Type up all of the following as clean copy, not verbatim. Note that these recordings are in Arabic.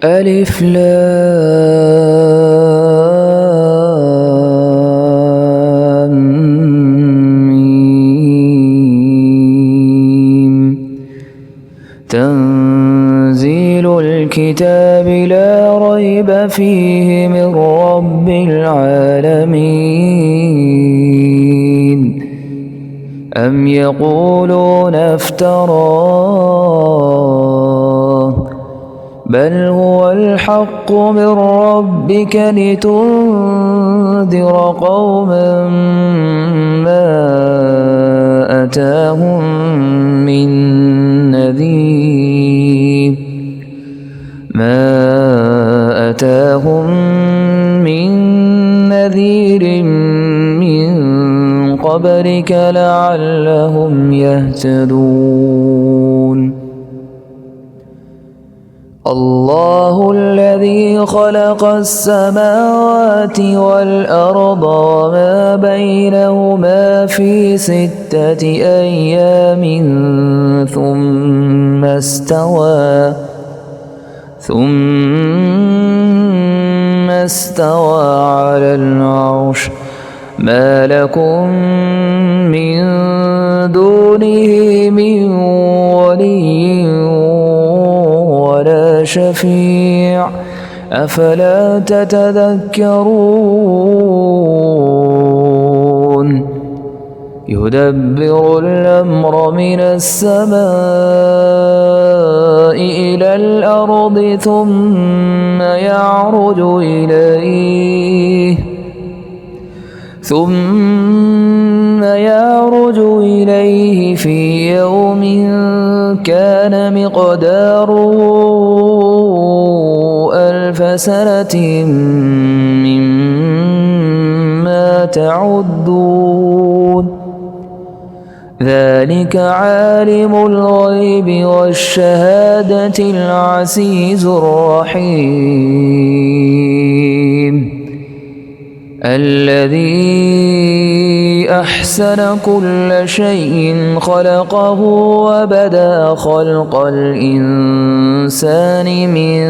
ألف لام ميم. تنزيل الكتاب لا ريب فيه من رب العالمين. أم يقولون افتراه بل هو الحق من ربك لتنذر قوما ما أتاهم من نذير من قبلك لعلهم يهتدون. الله الذي خلق السماوات والأرض وما بينهما في 6 أيام ثم استوى على العرش. ما لكم من دونه من ولي ولا شفيع أفلا تتذكرون. يدبر الأمر من السماء إلى الأرض ثم يعرج إليه في يوم كان مقداره 1000 سنة مما تعدون. ذلك عالم الغيب والشهادة العزيز الرحيم. الذي أحسن كل شيء خلقه وبدأ خلق الإنسان من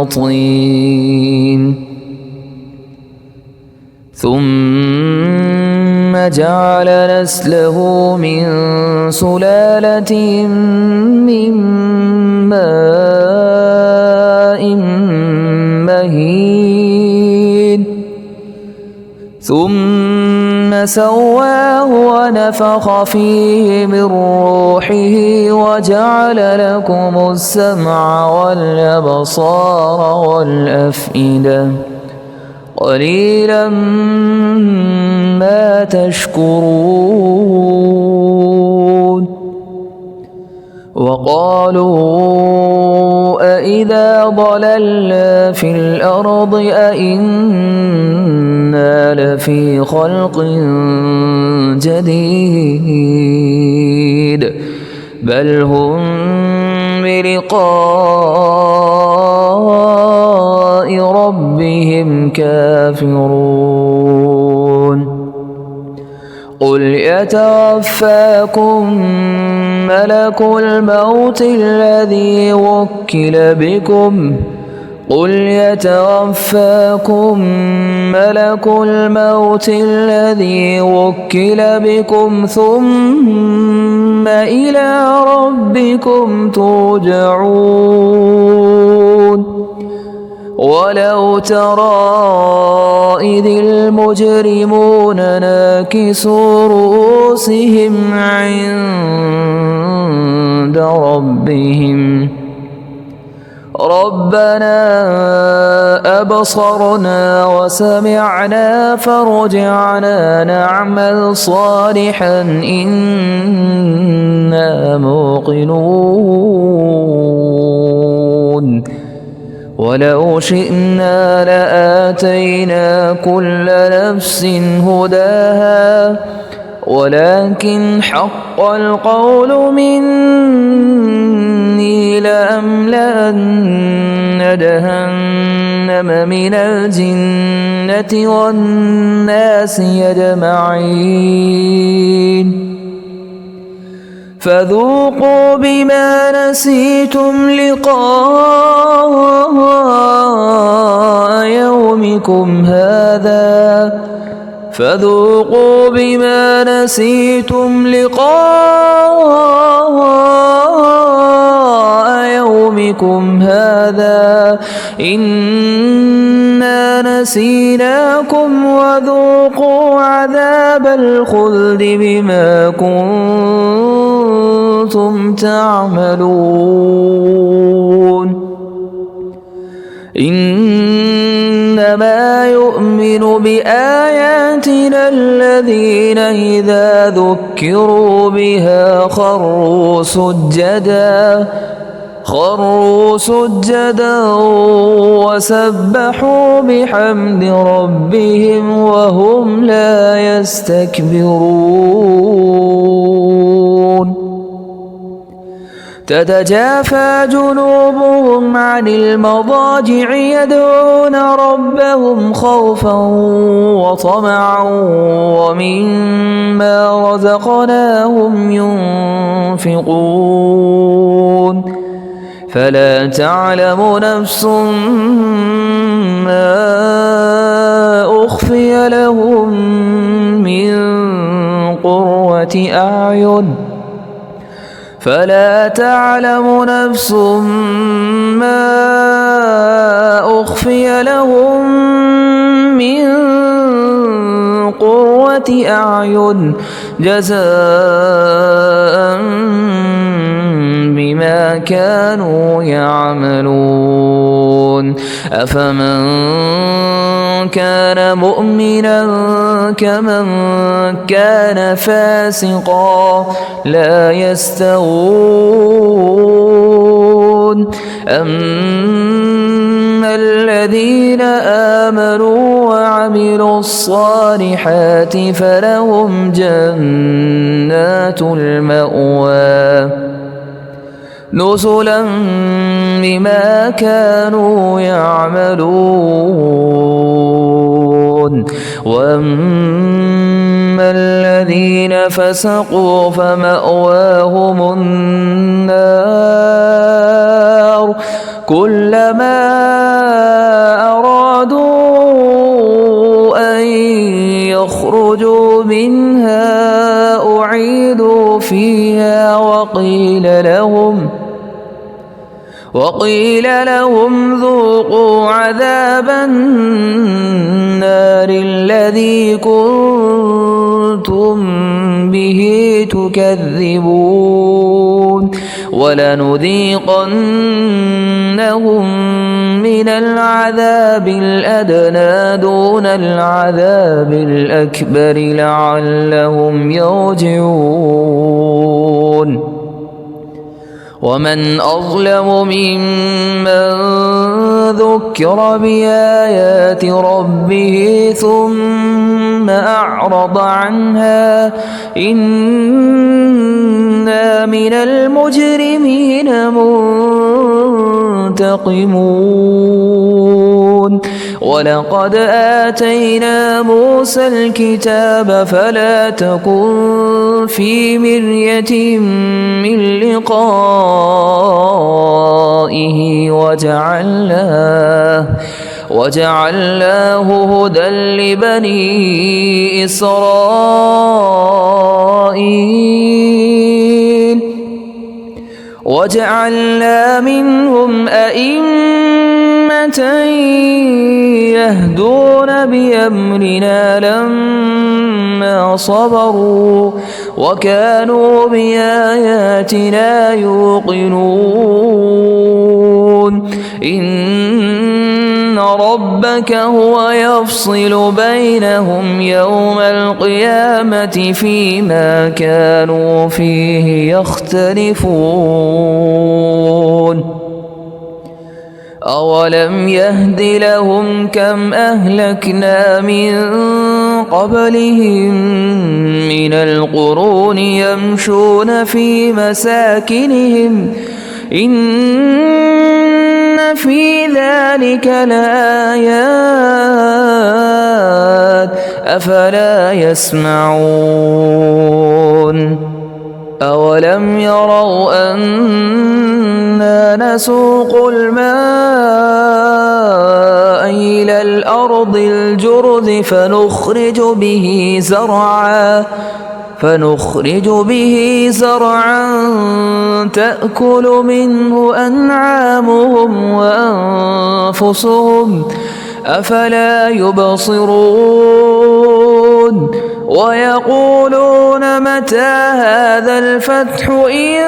طين ثم جعل نسله من سلالة من ماء مهين ثم سواه ونفخ فيه من روحه وجعل لكم السمع والأبصار والأفئدة قليلا ما تشكرون. وقالوا أإذا ضللنا في الأرض أإنا لفي خلق جديد بل هم بلقاء ربهم كافرون. قل يتوفاكم ملك الموت الذي وكل بكم ثم إلى ربكم ترجعون. ولو ترى إذ المجرمون ناكسوا رؤوسهم عند ربهم ربنا أبصرنا وسمعنا فارجعنا نعمل صالحا إنا موقنون. ولو شئنا لآتينا كل نفس هداها ولكن حق القول مني لأملأن جهنم من الجنة والناس أجمعين. فذوقوا بما نسيتم لقاء يومكم هذا فذوقوا بما نسيتم لقاء يومكم هذا إنا نسيناكم وذوقوا عذاب الخلد بما كنتم تعملون إنما يؤمن بآياتنا الذين إذا ذكروا بها خروا سجدا وسبحوا بحمد ربهم وهم لا يستكبرون تتجافى جنوبهم عن المضاجع يدعون ربهم خوفا وطمعا ومما رزقناهم ينفقون فلا تعلم نفس ما أخفي لهم من قرة أعين فلا تعلم نفس ما أخفي لهم من قرة أعين جزاء بما كانوا يعملون أفمن كان مؤمنا كمن كان فاسقا لا يستوون أما الذين آمنوا وعملوا الصالحات فلهم جنات المأوى نزلا بما كانوا يعملون وأما الذين فسقوا فمأواهم النار كلما أرادوا أن يخرجوا منها أعيدوا فيها وقيل لهم ذوقوا عذاب النار الذي كنتم به تكذبون ولنذيقنهم من العذاب الأدنى دون العذاب الأكبر لعلهم يرجعون ومن أظلم ممن ذكر بآيات ربه ثم أعرض عنها إنا من المجرمين منتقمون ولقد آتينا موسى الكتاب فلا تكن في مرية من لقائه وجعلناه هدى لبني إسرائيل وجعلنا منهم أئمة يهدون بأمرنا لما صبروا وكانوا بآياتنا يوقنون إن ربك هو يفصل بينهم يوم القيامة فيما كانوا فيه يختلفون أولم يهد لهم كم أهلكنا من قبلهم من القرون يمشون في مساكنهم إن في ذلك لآيات أفلا يسمعون أولم يروا أنا نسوق الماء إلى الأرض الجرز فنخرج به زرعا تأكل منه أنعامهم وأنفسهم أفلا يبصرون ويقولون متى هذا الفتح إن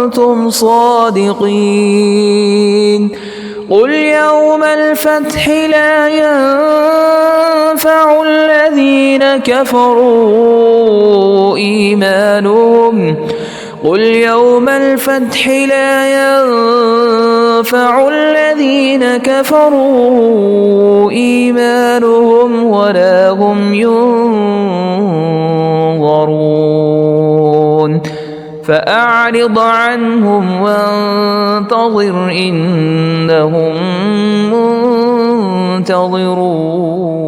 كنتم صادقين قل يوم الفتح لا ينفع الذين كفروا إيمانهم ولا هم ينظرون فأعرض عنهم وانتظر إنهم منتظرون.